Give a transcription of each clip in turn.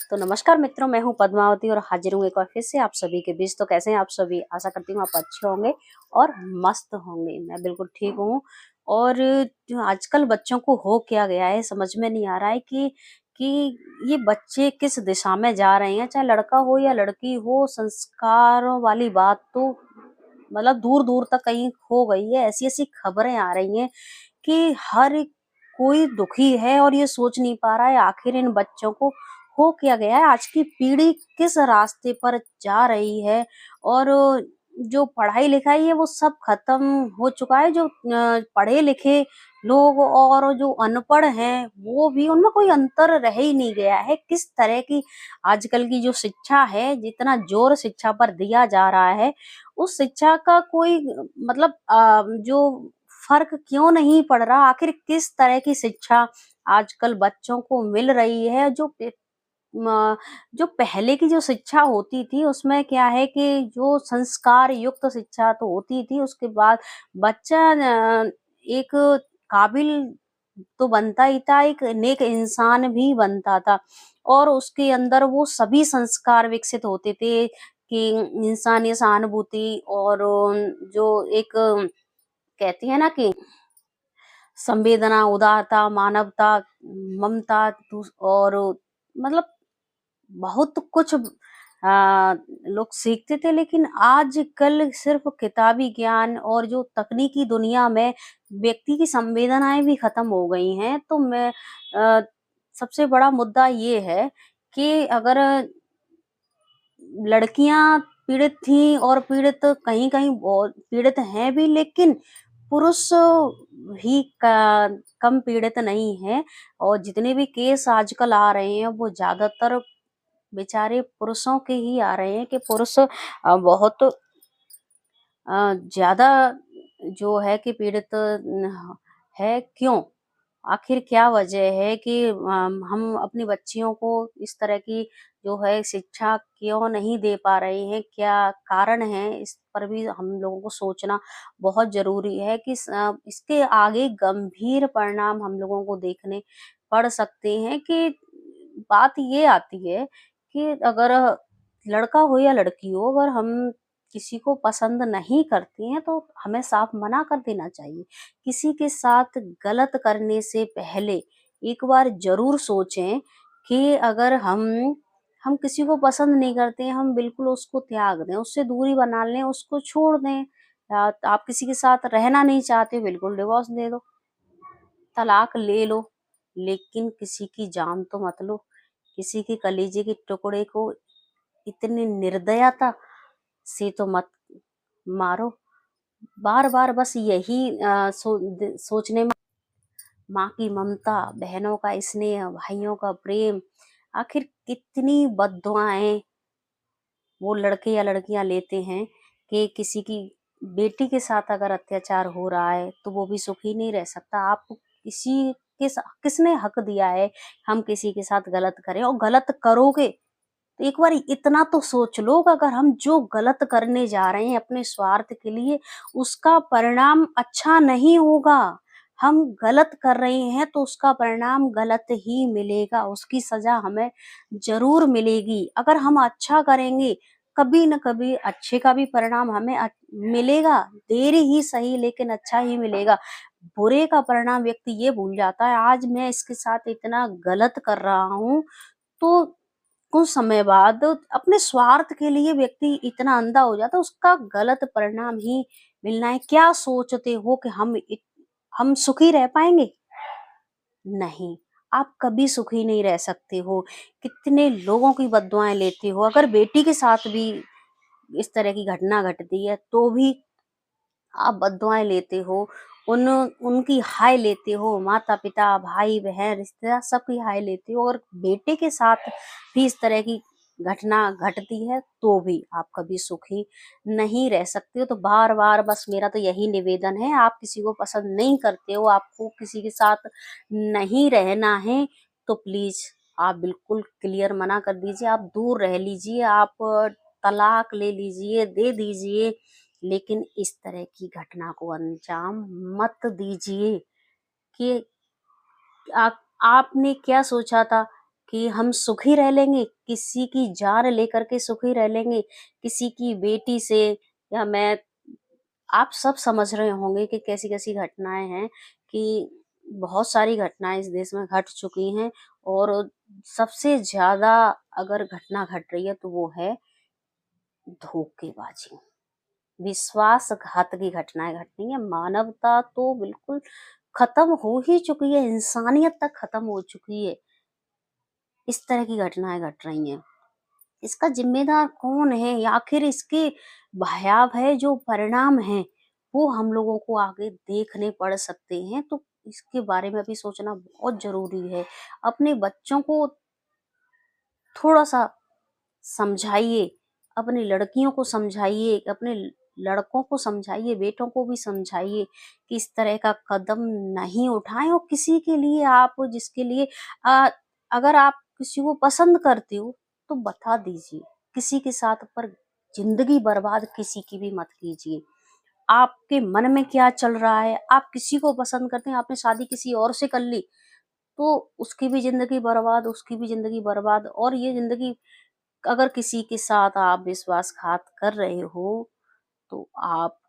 तो नमस्कार मित्रों, मैं हूं पद्मावती और हाजिर हूं एक बार फिर से आप सभी के बीच। तो कैसे हैं आप सभी? आशा करती हूँ आप अच्छे होंगे और मस्त होंगे। मैं बिल्कुल ठीक हूँ। और जो आजकल बच्चों को हो क्या गया है समझ में नहीं आ रहा है कि ये बच्चे किस दिशा में जा रहे हैं। चाहे लड़का हो या लड़की हो, संस्कारों वाली बात तो मतलब दूर दूर तक कहीं खो गई है। ऐसी ऐसी खबरें आ रही हैं कि हर एक कोई दुखी है और ये सोच नहीं पा रहा है आखिर इन बच्चों को हो क्या गया है। आज की पीढ़ी किस रास्ते पर जा रही है। और जो पढ़ाई लिखाई है वो सब खत्म हो चुका है। जो पढ़े लिखे लोग और जो अनपढ़ हैं वो भी, उनमें कोई अंतर रह ही नहीं गया है। किस तरह की आजकल की जो शिक्षा है, जितना जोर शिक्षा पर दिया जा रहा है, उस शिक्षा का कोई मतलब जो फर्क क्यों नहीं पड़ रहा। आखिर किस तरह की शिक्षा आजकल बच्चों को मिल रही है। जो पहले की जो शिक्षा होती थी उसमें क्या है कि जो संस्कार युक्त शिक्षा तो होती थी, उसके बाद बच्चा एक काबिल तो बनता ही था, एक नेक इंसान भी बनता था। और उसके अंदर वो सभी संस्कार विकसित होते थे कि इंसानियत, सहानुभूति और जो एक कहती है ना कि संवेदना, उदारता, मानवता, ममता और मतलब बहुत कुछ लोग सीखते थे। लेकिन आजकल सिर्फ किताबी ज्ञान और जो तकनीकी दुनिया में व्यक्ति की संवेदनाएं भी खत्म हो गई हैं। तो मैं सबसे बड़ा मुद्दा ये है कि अगर लड़कियां पीड़ित थी और पीड़ित कहीं कहीं बहुत पीड़ित हैं भी, लेकिन पुरुष भी कम पीड़ित नहीं है। और जितने भी केस आजकल आ रहे हैं वो ज्यादातर बेचारे पुरुषों के ही आ रहे हैं कि पुरुष बहुत ज्यादा जो है कि पीड़ित है। क्यों? आखिर क्या वजह है कि हम अपनी बच्चियों को इस तरह की जो है शिक्षा क्यों नहीं दे पा रहे हैं? क्या कारण है? इस पर भी हम लोगों को सोचना बहुत जरूरी है कि इसके आगे गंभीर परिणाम हम लोगों को देखने पड़ सकते हैं। कि बात ये आती है कि अगर लड़का हो या लड़की हो, अगर हम किसी को पसंद नहीं करते हैं तो हमें साफ मना कर देना चाहिए। किसी के साथ गलत करने से पहले एक बार जरूर सोचें कि अगर हम किसी को पसंद नहीं करते, हम बिल्कुल उसको त्याग दें, उससे दूरी बना लें, उसको छोड़ दें। आप किसी के साथ रहना नहीं चाहते, बिल्कुल डिवोर्स दे दो, तलाक ले लो, लेकिन किसी की जान तो मत लो। किसी के कलेजे के टुकड़े को इतनी निर्दयता से तो मत मारो। बार बार बस यही सोचने में माँ की ममता, बहनों का स्नेह, भाइयों का प्रेम, आखिर कितनी बद्दुआएं वो लड़के या लड़कियां लेते हैं कि किसी की बेटी के साथ अगर अत्याचार हो रहा है तो वो भी सुखी नहीं रह सकता। आप किसने हक दिया है हम किसी के साथ गलत करें? और गलत करोगे तो एक बार इतना तो सोच लो कि अगर हम जो गलत करने जा रहे हैं अपने स्वार्थ के लिए, उसका परिणाम अच्छा नहीं होगा। हम गलत कर रहे हैं तो उसका परिणाम गलत ही मिलेगा, उसकी सजा हमें जरूर मिलेगी। अगर हम अच्छा करेंगे, कभी न कभी अच्छे का भी परिणाम हमें मिलेगा। देर ही सही लेकिन अच्छा ही मिलेगा। बुरे का परिणाम व्यक्ति ये भूल जाता है, आज मैं इसके साथ इतना गलत कर रहा हूँ, तो कुछ समय बाद अपने स्वार्थ के लिए व्यक्ति इतना अंधा हो जाता है, उसका गलत परिणाम ही मिलना है। क्या सोचते हो कि हम सुखी रह पाएंगे? नहीं, आप कभी सुखी नहीं रह सकते हो। कितने लोगों की बददुआएं लेते हो। अगर बेटी के साथ भी इस तरह की घटना घटती है तो भी आप बददुआएं लेते हो, उनकी हाय लेते हो, माता पिता, भाई बहन, रिश्तेदार सबकी हाय लेते हो। और बेटे के साथ भी इस तरह की घटना घटती है तो भी आप कभी सुखी नहीं रह सकते हो। तो बार बार बस मेरा तो यही निवेदन है, आप किसी को पसंद नहीं करते हो, आपको किसी के साथ नहीं रहना है, तो प्लीज आप बिल्कुल क्लियर मना कर दीजिए, आप दूर रह लीजिए, आप तलाक ले लीजिए, दे दीजिए। लेकिन इस तरह की घटना को अंजाम मत दीजिए। कि आपने क्या सोचा था कि हम सुखी रह लेंगे, किसी की जान लेकर के सुखी रह लेंगे, किसी की बेटी से या मैं आप सब समझ रहे होंगे कि कैसी-कैसी घटनाएँ हैं कि बहुत सारी घटनाएँ इस देश में घट चुकी हैं और सबसे ज़्यादा अगर घटना घट रही है तो वो है धोखेबाज़ी। विश्वासघात की घटनाएँ घट रही हैं, मानवता तो बिल्कुल खत्म हो ही चुकी है, इंसानियत तक खत्म हो चुकी है। इस तरह की घटनाएँ घट रही हैं। इसका ज़िम्मेदार कौन है? या आखिर इसके भयावह जो परिणाम हैं, वो हम लोगों को आगे देखने पड़ सकते हैं, तो इसके बारे में भी सोचना बहुत ज़रूरी है। अपने बच्चों को थोड़ा-सा समझाइए, अपनी लड़कियों को समझाइए, अपने लड़कों को समझाइए, बेटों को भी समझाइए कि इस तरह का कदम नहीं उठाएँ और किसी के लिए आप जिसके लिए अ, अगर आप किसी को पसंद करते हो, तो बता दीजिए। किसी के साथ पर ज़िंदगी बर्बाद किसी की भी मत कीजिए। आपके मन में क्या चल रहा है? आप किसी को पसंद करते हैं, आपने शादी किसी और से कर ली, तो उसकी भी ज़िंदगी बर्बाद, उसकी भी ज़िंदगी बर्बाद और ये ज़िंदगी अगर किसी के साथ आप विश्वासघात कर रहे हो, तो आप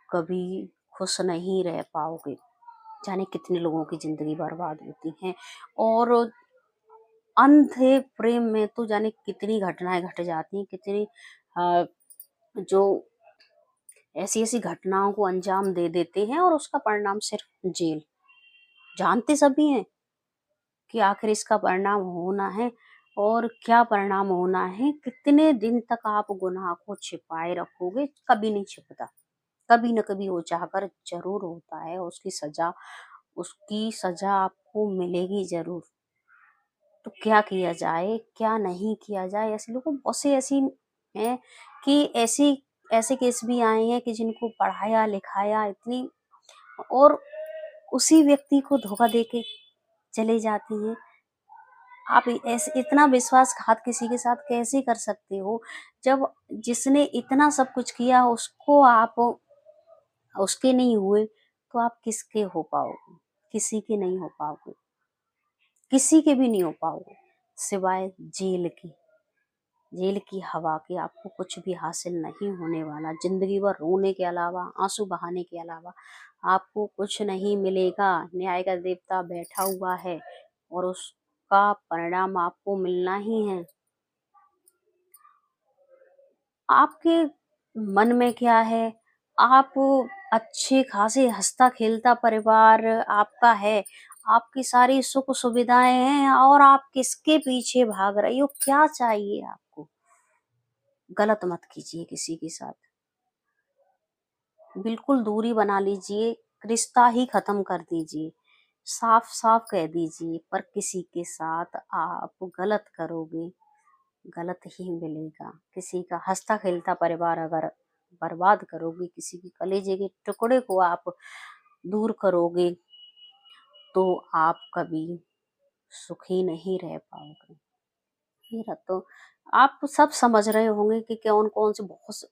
कभी खुश नहीं रह पाओगे। जाने कितने लोगों की ज़िंदगी बर्बाद होती हैं और अंधे प्रेम में तो जाने कितनी घटनाएँ घट जाती हैं, कितनी अ, जो ऐसी-ऐसी घटनाओं को अंजाम दे देते हैं और उसका परिणाम सिर्फ़ जेल। जानते सभी हैं कि आखिर इसका परिणाम होना है और क्या परिणाम होना है, कितने दिन तक आप गुनाह को छिपाए रखोगे, कभी नहीं छिपता। कभी न कभी वो चाहकर ज़रूर होता है, उसकी सज़ा आपको मिलेगी ज़रूर। तो क्या किया जाए, क्या नहीं किया जाए? ऐसे लोगों बहुत सी ऐसी हैं कि ऐसे केस भी आए हैं कि जिनको पढ़ाया-लिखाया इतनी और उसी व्यक्ति को धोखा देके चले जाती हैं। आप ऐसे इतना विश्वासघात किसी के साथ कैसे कर सकते हो? जब जिसने इतना सब कुछ किया उसको आप उसके नहीं हुए, तो आप किसके हो पाओगे? किसी के नहीं हो पाओगे। किसी के भी नहीं हो पाओगे, सिवाय जेल के। जेल की हवा के आपको कुछ भी हासिल नहीं होने वाला। ज़िंदगी भर रोने के अलावा, आँसू बहाने के अलावा आपको कुछ नहीं मिलेगा। न्याय का देवता बैठा हुआ है और उसका परिणाम आपको मिलना ही है। आपके मन में क्या है? आप अच्छे खासे हँसता-खेलता परिवार आपका है, आपकी सारी सुख-सुविधाएँ हैं और आप किसके पीछे भाग रही हो? क्या चाहिए आपको? गलत मत कीजिए किसी के साथ। बिल्कुल दूरी बना लीजिए, रिश्ता ही ख़त्म कर दीजिए। साफ-साफ कह दीजिए, पर किसी के साथ आप गलत करोगे, गलत ही मिलेगा। किसी का हँसता-खेलता परिवार अगर बर्बाद करोगे, किसी के कलेजे के टुकड़े को आप दूर करोगे, तो आप कभी सुखी नहीं रह पाओगे। मेरा तो आप सब समझ रहे होंगे कि कौन-कौन से बहुत से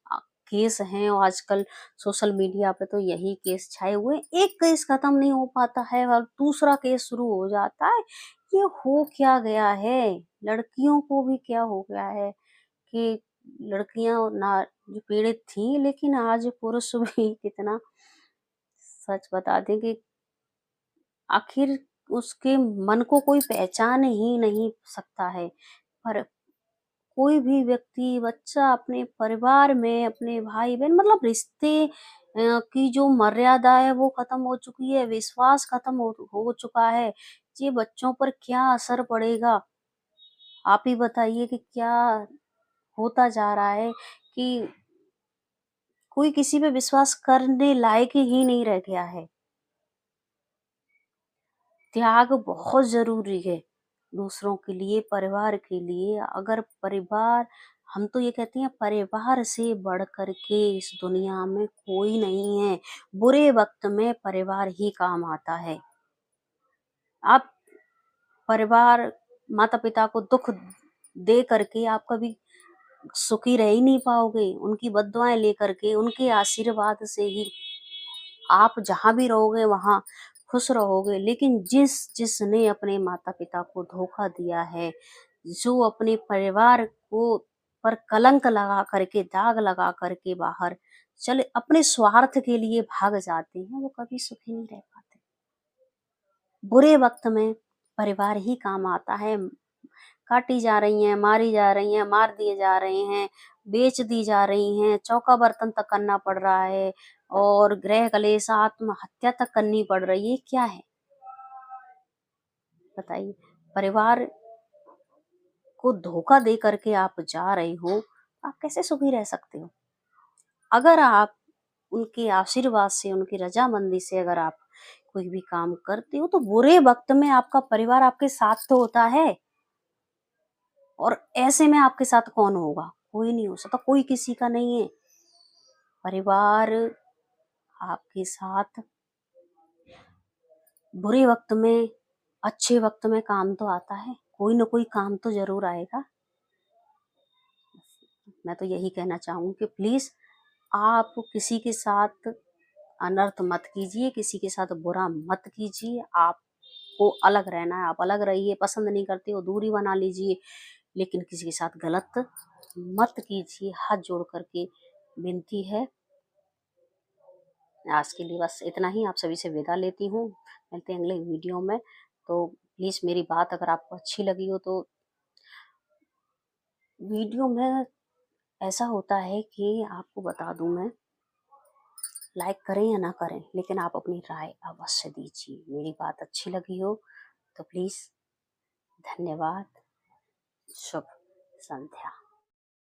केस हैं और आजकल सोशल मीडिया पे तो यही केस छाए हुए हैं। एक केस खत्म नहीं हो पाता है और दूसरा केस शुरू हो जाता है। ये हो क्या गया है? लड़कियों को भी क्या हो गया है कि लड़कियाँ ना जो पीड़ित थीं लेकिन आज पुरुष भी कितना सच बता दें कि आखिर उसके मन को कोई पहचान ही नहीं सकता है। पर कोई भी व्यक्ति, बच्चा अपने परिवार में, अपने भाई-बहन मतलब रिश्ते की जो मर्यादा है वो खत्म हो चुकी है, विश्वास खत्म हो चुका है। ये बच्चों पर क्या असर पड़ेगा? आप ही बताइए कि क्या होता जा रहा है कि कोई किसी पे विश्वास करने लायक ही नहीं रह गया है। त्याग बहुत ज़रूरी है, दूसरों के लिए, परिवार के लिए। अगर परिवार हम तो ये कहते हैं परिवार से बढ़ कर के इस दुनिया में कोई नहीं है। बुरे वक़्त में परिवार ही काम आता है। आप परिवार, माता-पिता को दुःख दे करके आप कभी सुखी रह ही नहीं पाओगे। उनकी बद्दुआएँ लेकर के, उनके आशीर्वाद से ही आप जहाँ भी रहोगे वहाँ खुश रहोगे। लेकिन जिसने अपने माता-पिता को धोखा दिया है, जो अपने परिवार को पर कलंक लगा करके, दाग लगा करके बाहर चले अपने स्वार्थ के लिए भाग जाते हैं, वो कभी सुखी नहीं रह पाते। बुरे वक़्त में परिवार ही काम आता है। काटी जा रही हैं, मारी जा रही हैं, मार दिए जा रहे हैं, बेच दी जा रही हैं, चौका बर्तन तक करना पड़ रहा है और गृह कलेश, आत्महत्या तक करनी पड़ रही है, क्या है? बताइए। परिवार को धोखा दे करके आप जा रहे हो, आप कैसे सुखी रह सकते हो? अगर आप उनके आशीर्वाद से, उनकी रज़ामंदी से अगर आप कोई भी काम करते हो, तो बुरे वक़्त में आपका परिवार आपके साथ तो होता है। और ऐसे में आपके साथ कौन होगा? कोई नहीं हो सकता, कोई किसी का नहीं है। परिवार आपके साथ बुरे वक़्त में, अच्छे वक़्त में काम तो आता है। कोई न कोई काम तो ज़रूर आएगा। मैं तो यही कहना चाहूँगी कि प्लीज़ आप किसी के साथ अनर्थ मत कीजिए, किसी के साथ बुरा मत कीजिए। आपको अलग रहना है, आप अलग रहिए, पसंद नहीं करते हो दूरी बना लीजिए, लेकिन किसी के साथ गलत मत कीजिए। हाथ जोड़ कर के विनती है। आज के लिए बस इतना ही, आप सभी से विदा लेती हूँ। मिलते हैं अगले वीडियो में। तो प्लीज़ मेरी बात अगर आपको अच्छी लगी हो तो वीडियो में ऐसा होता है कि आपको बता दूँ मैं, लाइक करें या ना करें, लेकिन आप अपनी राय अवश्य दीजिए। मेरी बात अच्छी लगी हो तो प्लीज़ धन्यवाद। शुभ संध्या।